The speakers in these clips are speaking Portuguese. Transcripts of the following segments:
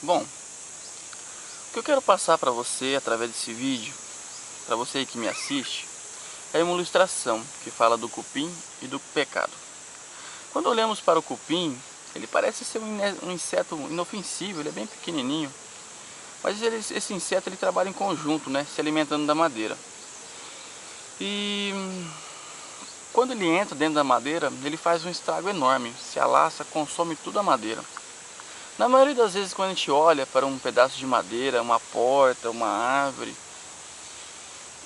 Bom, o que eu quero passar para você através desse vídeo, para você que me assiste, é uma ilustração que fala do cupim e do pecado. Quando olhamos para o cupim, ele parece ser um inseto inofensivo, ele é bem pequenininho, mas esse inseto ele trabalha em conjunto, né, se alimentando da madeira. E quando ele entra dentro da madeira, ele faz um estrago enorme, se alaça, consome toda a madeira. Na maioria das vezes, quando a gente olha para um pedaço de madeira, uma porta, uma árvore,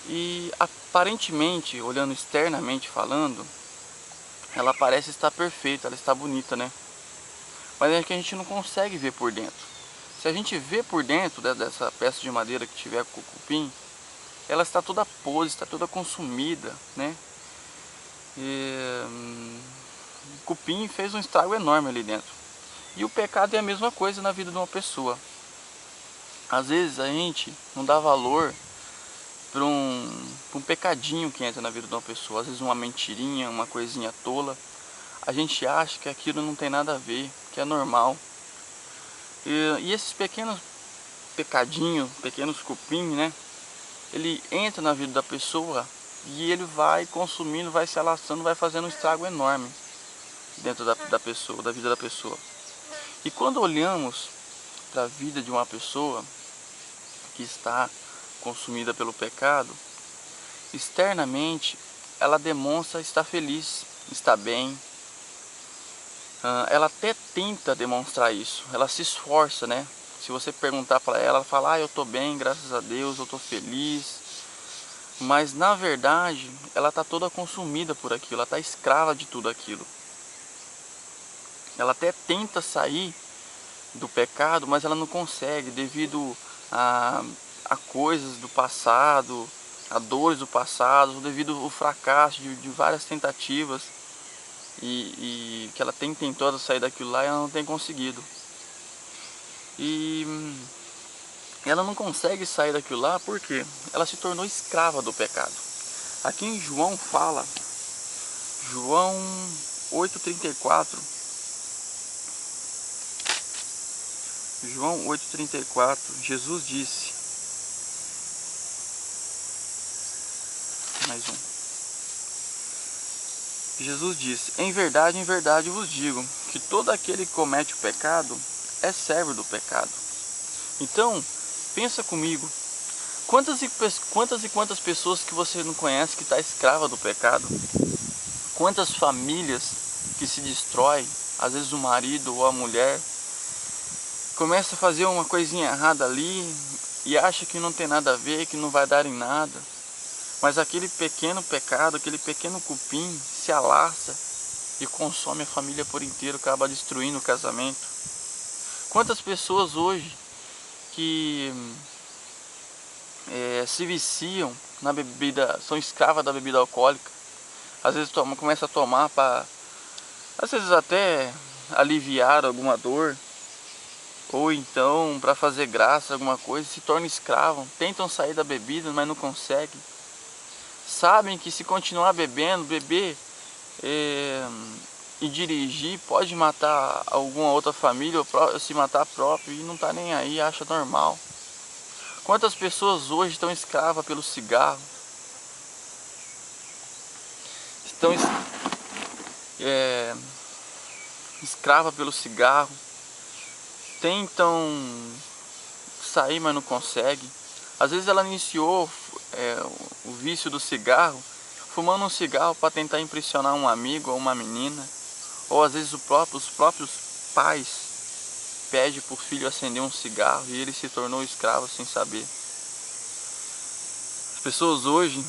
e aparentemente, olhando externamente falando, ela parece estar perfeita, ela está bonita, né? Mas é que a gente não consegue ver por dentro. Se a gente vê por dentro dessa peça de madeira que tiver com o cupim, ela está toda podre, está toda consumida, né? E, o cupim fez um estrago enorme ali dentro. E o pecado é a mesma coisa na vida de uma pessoa. Às vezes a gente não dá valor para um pecadinho que entra na vida de uma pessoa. Às vezes uma mentirinha, uma coisinha tola. A gente acha que aquilo não tem nada a ver, que é normal. E esses pequenos pecadinhos, pequenos cupins, né? Ele entra na vida da pessoa e ele vai consumindo, vai se alastrando, vai fazendo um estrago enorme dentro da pessoa, da vida da pessoa. E quando olhamos para a vida de uma pessoa que está consumida pelo pecado, externamente ela demonstra estar feliz, estar bem. Ela até tenta demonstrar isso, ela se esforça, né? Se você perguntar para ela, ela fala: eu estou bem, graças a Deus, eu estou feliz. Mas na verdade, ela está toda consumida por aquilo, ela está escrava de tudo aquilo. Ela até tenta sair do pecado, mas ela não consegue devido a coisas do passado, a dores do passado, devido ao fracasso de várias tentativas e que ela tem tentado sair daquilo lá e ela não tem conseguido. E ela não consegue sair daquilo lá porque ela se tornou escrava do pecado. Aqui em João fala, João 8,34, João 8,34, Jesus disse, mais um, Jesus disse: em verdade vos digo, que todo aquele que comete o pecado é servo do pecado. Então, pensa comigo, quantas pessoas que você não conhece que está escrava do pecado? Quantas famílias que se destrói, às vezes o marido ou a mulher começa a fazer uma coisinha errada ali e acha que não tem nada a ver, que não vai dar em nada. Mas aquele pequeno pecado, aquele pequeno cupim se alastra e consome a família por inteiro, acaba destruindo o casamento. Quantas pessoas hoje que se viciam na bebida, são escravas da bebida alcoólica, às vezes começa a tomar para, às vezes até aliviar alguma dor, ou então para fazer graça, alguma coisa, se tornam escravos, tentam sair da bebida, mas não conseguem. Sabem que se continuar bebendo, beber e dirigir pode matar alguma outra família ou se matar próprio e não tá nem aí, acha normal. Quantas pessoas hoje estão escravas pelo cigarro, estão escravas pelo cigarro, tentam sair mas não conseguem. Às vezes ela iniciou o vício do cigarro fumando um cigarro para tentar impressionar um amigo ou uma menina, ou às vezes os próprios pais pedem para o filho acender um cigarro e ele se tornou escravo sem saber. As pessoas hoje,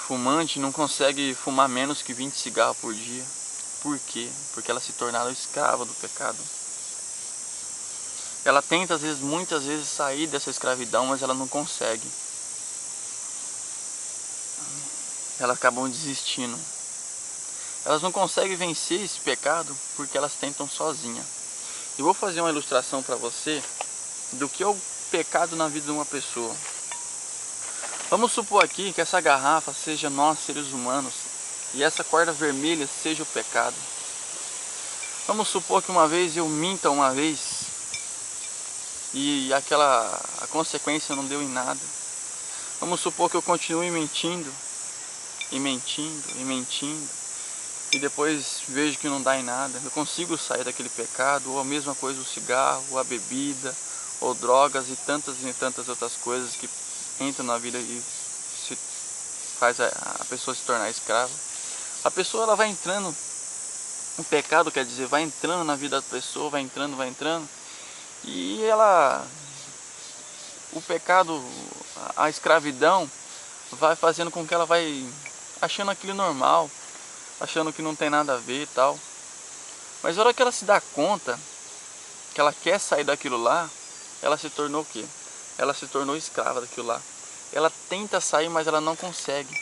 fumantes, não conseguem fumar menos que 20 cigarros por dia. Por quê? Porque elas se tornaram escravas do pecado. Ela tenta muitas vezes sair dessa escravidão, mas ela não consegue. Elas acabam desistindo. Elas não conseguem vencer esse pecado porque elas tentam sozinhas. Eu vou fazer uma ilustração para você do que é o pecado na vida de uma pessoa. Vamos supor aqui que essa garrafa seja nós, seres humanos, e essa corda vermelha seja o pecado. Vamos supor que uma vez eu minta uma vez, e a consequência não deu em nada. Vamos supor que eu continue mentindo, e mentindo, e mentindo, e depois vejo que não dá em nada. Eu consigo sair daquele pecado, ou a mesma coisa o cigarro, ou a bebida, ou drogas e tantas outras coisas que entram na vida e se faz a pessoa se tornar escrava. A pessoa ela vai entrando, o pecado quer dizer, vai entrando na vida da pessoa, vai entrando, e o pecado, a escravidão vai fazendo com que ela vai achando aquilo normal, achando que não tem nada a ver e tal. Mas na hora que ela se dá conta que ela quer sair daquilo lá, ela se tornou o quê? Ela se tornou escrava daquilo lá. Ela tenta sair, mas ela não consegue.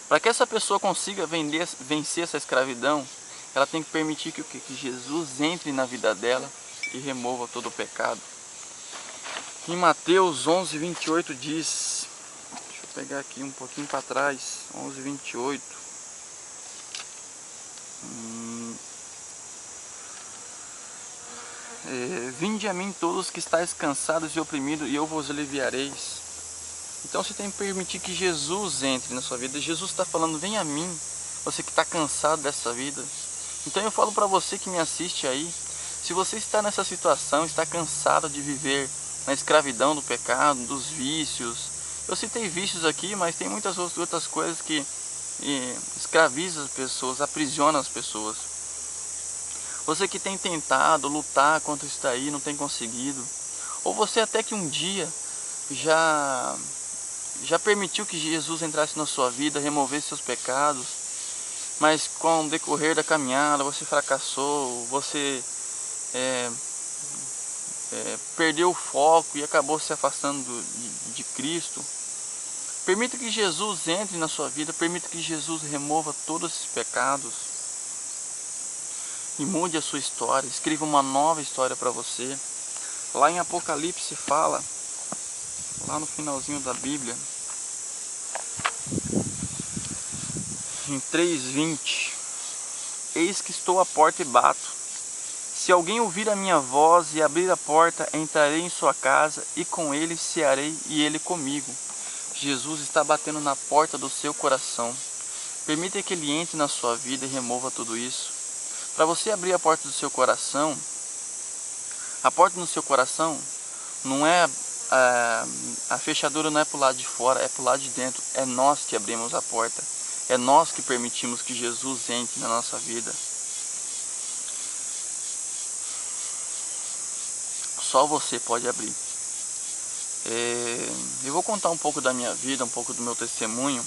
Para que essa pessoa consiga vencer essa escravidão, ela tem que permitir que Jesus entre na vida dela e remova todo o pecado. Em Mateus 11:28 diz, deixa eu pegar aqui um pouquinho para trás, 11:28. Vinde a mim todos que estáis cansados e oprimidos, e eu vos aliviareis. Então você tem que permitir que Jesus entre na sua vida. Jesus está falando, vem a mim, você que está cansado dessa vida. Então eu falo para você que me assiste aí, se você está nessa situação, está cansado de viver na escravidão do pecado, dos vícios. Eu citei vícios aqui, mas tem muitas outras coisas que escravizam as pessoas, aprisionam as pessoas. Você que tem tentado lutar contra isso daí, não tem conseguido. Ou você até que um dia já permitiu que Jesus entrasse na sua vida, removesse seus pecados, mas com o decorrer da caminhada você fracassou, você perdeu o foco e acabou se afastando de Cristo. Permita que Jesus entre na sua vida, permita que Jesus remova todos esses pecados e mude a sua história, escreva uma nova história para você. Lá em Apocalipse fala, lá no finalzinho da Bíblia, em 3:20, eis que estou à porta e bato. Se alguém ouvir a minha voz e abrir a porta, entrarei em sua casa e com ele cearei e ele comigo. Jesus está batendo na porta do seu coração. Permita que ele entre na sua vida e remova tudo isso. Para você abrir a porta do seu coração, a porta do seu coração não é a fechadura, não é para o lado de fora, é para o lado de dentro. É nós que abrimos a porta, é nós que permitimos que Jesus entre na nossa vida. Só você pode abrir. Eu vou contar um pouco da minha vida, um pouco do meu testemunho.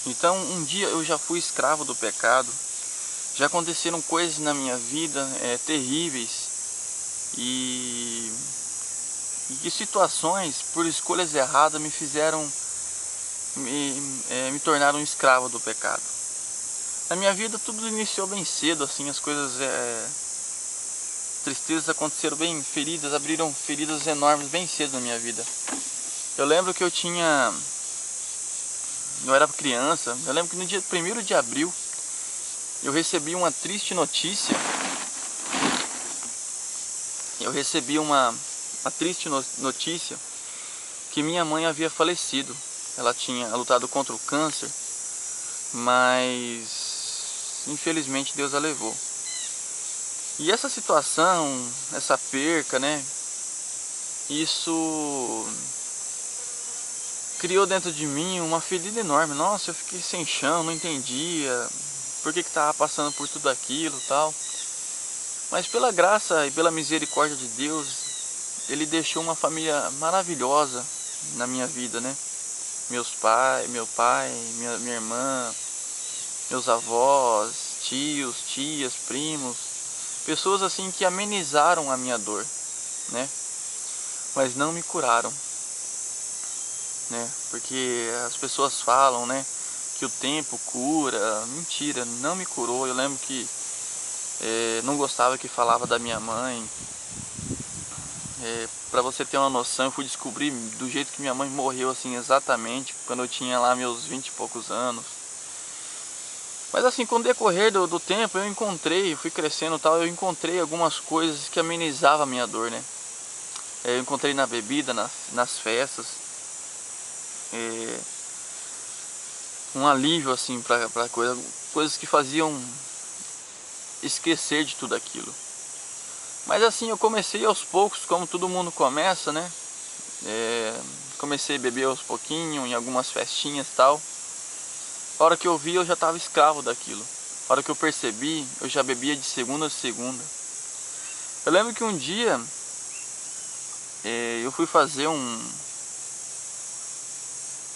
Então, um dia eu já fui escravo do pecado. Já aconteceram coisas na minha vida terríveis e situações por escolhas erradas me fizeram me tornar um escravo do pecado. Na minha vida tudo iniciou bem cedo, assim, as coisas tristezas aconteceram bem, feridas, abriram feridas enormes bem cedo na minha vida. Eu lembro que eu era criança, eu lembro que no dia 1º de abril eu recebi uma triste notícia. Eu recebi uma triste notícia que minha mãe havia falecido. Ela tinha lutado contra o câncer, mas infelizmente Deus a levou. E essa situação, essa perca, né? Isso criou dentro de mim uma ferida enorme. Nossa, eu fiquei sem chão, não entendia por que estava passando por tudo aquilo e tal. Mas pela graça e pela misericórdia de Deus, Ele deixou uma família maravilhosa na minha vida, né? Meu pai, minha irmã, meus avós, tios, tias, primos, pessoas assim que amenizaram a minha dor, né? Mas não me curaram, né? Porque as pessoas falam, né, que o tempo cura. Mentira, não me curou. Eu lembro que não gostava que falava da minha mãe. Para você ter uma noção, eu fui descobrir do jeito que minha mãe morreu, assim, exatamente quando eu tinha lá meus 20 e poucos anos. Mas assim, com o decorrer do tempo, eu fui crescendo e tal, eu encontrei algumas coisas que amenizavam a minha dor, né? Eu encontrei na bebida, nas festas, um alívio assim para coisas que faziam esquecer de tudo aquilo. Mas assim, eu comecei aos poucos, como todo mundo começa, né? Comecei a beber aos pouquinhos, em algumas festinhas e tal. A hora que eu vi, eu já estava escravo daquilo. A hora que eu percebi, eu já bebia de segunda a segunda. Eu lembro que um dia eu fui fazer um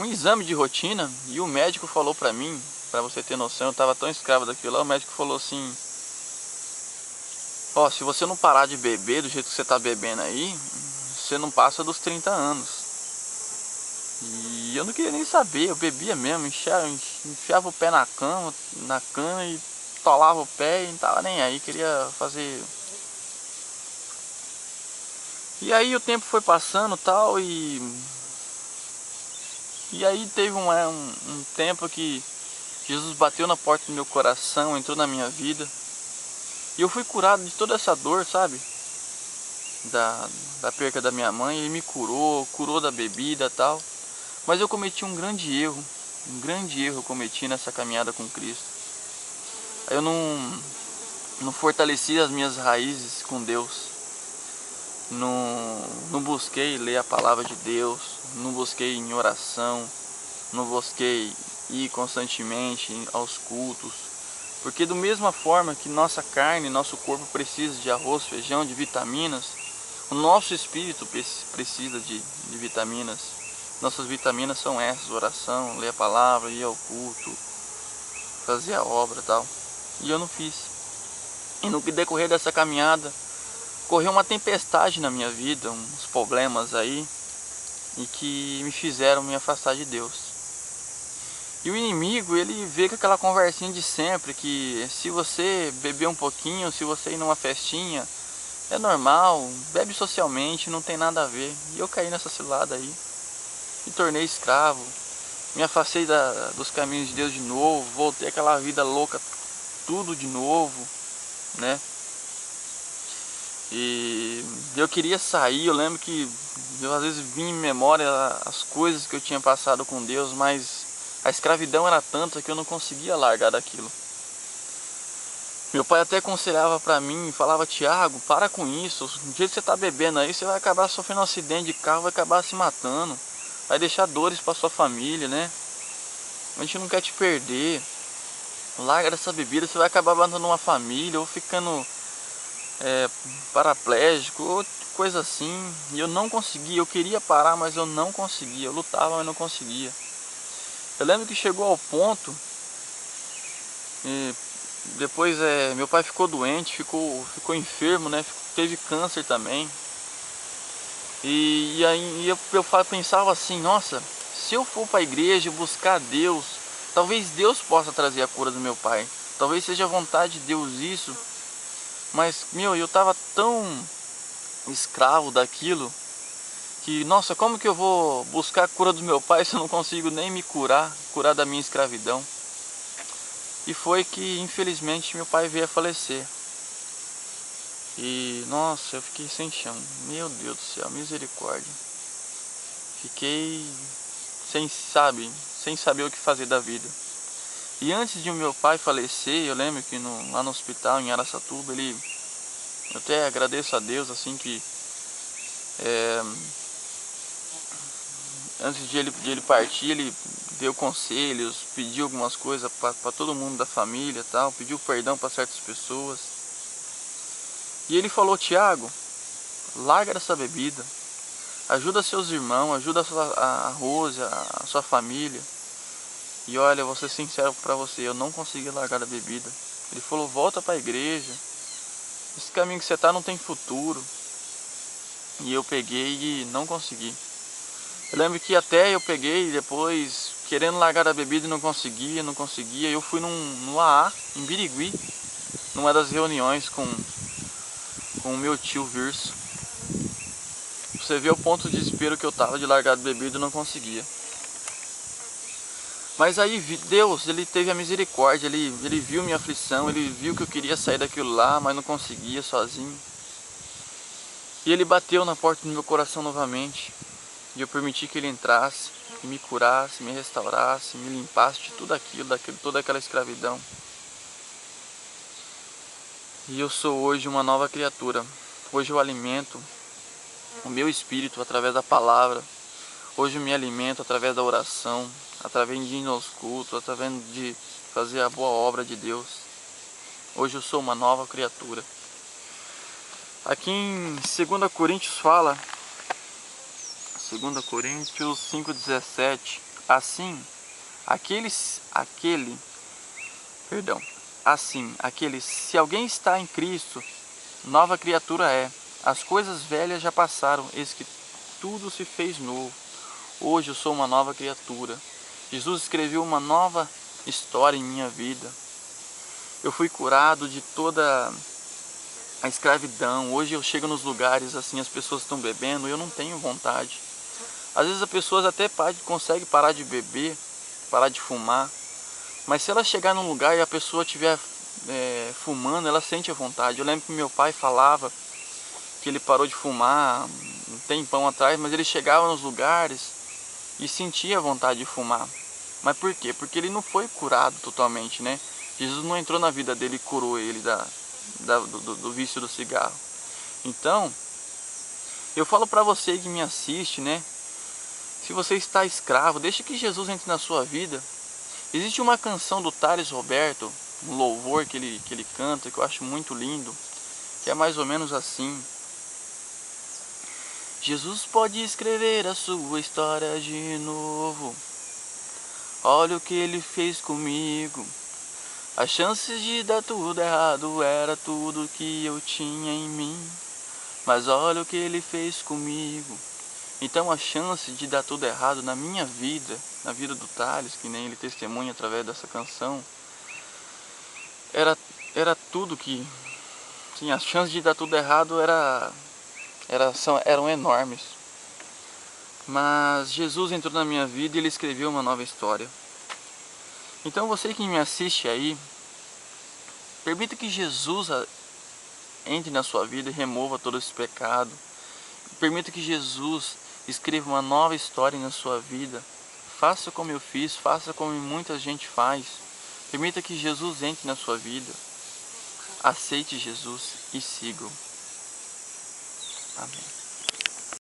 exame de rotina e o médico falou pra mim, pra você ter noção, eu estava tão escravo daquilo lá, o médico falou assim: ó, se você não parar de beber do jeito que você tá bebendo aí, você não passa dos 30 anos. E eu não queria nem saber, eu bebia mesmo, enfiava o pé na cana e tolava o pé e não tava nem aí, queria fazer. E aí o tempo foi passando tal, e aí teve um tempo que Jesus bateu na porta do meu coração, entrou na minha vida. E eu fui curado de toda essa dor, sabe? Da perca da minha mãe, ele me curou da bebida e tal. Mas eu cometi um grande erro eu cometi nessa caminhada com Cristo. Eu não fortaleci as minhas raízes com Deus. Não busquei ler a palavra de Deus, não busquei em oração, não busquei ir constantemente aos cultos. Porque da mesma forma que nossa carne, nosso corpo precisa de arroz, feijão, de vitaminas, o nosso espírito precisa de vitaminas. Nossas vitaminas são essas: oração, ler a palavra, ir ao culto, fazer a obra e tal. E eu não fiz. E no decorrer dessa caminhada, correu uma tempestade na minha vida, uns problemas aí, e que me fizeram me afastar de Deus. E o inimigo, ele vê com aquela conversinha de sempre, que se você beber um pouquinho, se você ir numa festinha, é normal, bebe socialmente, não tem nada a ver. E eu caí nessa cilada aí, me tornei escravo, me afastei dos caminhos de Deus de novo, voltei àquela vida louca, tudo de novo, né? E eu queria sair, eu lembro que eu às vezes vinha em memória as coisas que eu tinha passado com Deus, mas a escravidão era tanta que eu não conseguia largar daquilo. Meu pai até aconselhava pra mim, falava: Tiago, para com isso, do jeito que você tá bebendo aí, você vai acabar sofrendo um acidente de carro, vai acabar se matando, vai deixar dores pra sua família, né? A gente não quer te perder, larga dessa bebida, você vai acabar abandonando uma família ou ficando paraplégico ou coisa assim. E eu não conseguia, eu queria parar, mas eu não conseguia, eu lutava, mas não conseguia. Eu lembro que chegou ao ponto, e depois meu pai ficou doente, ficou enfermo, né? Teve câncer também. E aí eu pensava assim: nossa, se eu for para a igreja buscar Deus, talvez Deus possa trazer a cura do meu pai, talvez seja a vontade de Deus isso. Mas eu tava tão escravo daquilo que, nossa, como que eu vou buscar a cura do meu pai se eu não consigo nem me curar da minha escravidão? E foi que, infelizmente, meu pai veio a falecer. E, nossa, eu fiquei sem chão. Meu Deus do céu, misericórdia. Fiquei sem saber o que fazer da vida. E antes de o meu pai falecer, eu lembro que lá no hospital em Araçatuba, eu até agradeço a Deus, assim, que antes de ele partir, ele deu conselhos, pediu algumas coisas para todo mundo da família, tal, pediu perdão para certas pessoas. E ele falou: Tiago, larga dessa bebida, ajuda seus irmãos, ajuda a Rose, a sua família. E olha, vou ser sincero para você, eu não consegui largar a bebida. Ele falou: volta para a igreja, esse caminho que você tá não tem futuro. E eu peguei e não consegui. Eu lembro que até eu peguei depois, querendo largar a bebida e não conseguia. Eu fui no AA, em Birigui, numa das reuniões com o meu tio Virso. Você vê o ponto de desespero que eu tava de largar a bebida e não conseguia. Mas aí Deus, ele teve a misericórdia, ele viu minha aflição, ele viu que eu queria sair daquilo lá, mas não conseguia sozinho. E Ele bateu na porta do meu coração novamente. E eu permiti que Ele entrasse e me curasse, me restaurasse, me limpasse de tudo aquilo, toda aquela escravidão. E eu sou hoje uma nova criatura. Hoje eu alimento o meu espírito através da palavra. Hoje eu me alimento através da oração, através de ir aos cultos, através de fazer a boa obra de Deus. Hoje eu sou uma nova criatura. Aqui em 2 Coríntios fala, 2 Coríntios 5,17, assim, se alguém está em Cristo, nova criatura é. As coisas velhas já passaram, eis que tudo se fez novo. Hoje eu sou uma nova criatura. Jesus escreveu uma nova história em minha vida. Eu fui curado de toda a escravidão. Hoje eu chego nos lugares assim, as pessoas estão bebendo e eu não tenho vontade. Às vezes as pessoas até conseguem parar de beber, parar de fumar, mas se ela chegar num lugar e a pessoa estiver fumando, ela sente a vontade. Eu lembro que meu pai falava que ele parou de fumar um tempão atrás, mas ele chegava nos lugares e sentia a vontade de fumar. Mas por quê? Porque ele não foi curado totalmente, né? Jesus não entrou na vida dele e curou ele do vício do cigarro. Então, eu falo para você que me assiste, né? Se você está escravo, deixe que Jesus entre na sua vida. Existe uma canção do Thales Roberto, um louvor que ele canta, que eu acho muito lindo, que é mais ou menos assim: Jesus pode escrever a sua história de novo. Olha o que ele fez comigo. As chances de dar tudo errado era tudo que eu tinha em mim. Mas olha o que ele fez comigo. Então a chance de dar tudo errado na minha vida, na vida do Thales, que nem ele testemunha através dessa canção, era tudo que... Sim, as chances de dar tudo errado eram enormes. Mas Jesus entrou na minha vida e ele escreveu uma nova história. Então você que me assiste aí, permita que Jesus entre na sua vida e remova todo esse pecado. Permita que Jesus escreva uma nova história na sua vida. Faça como eu fiz, faça como muita gente faz. Permita que Jesus entre na sua vida. Aceite Jesus e siga-o. Amém.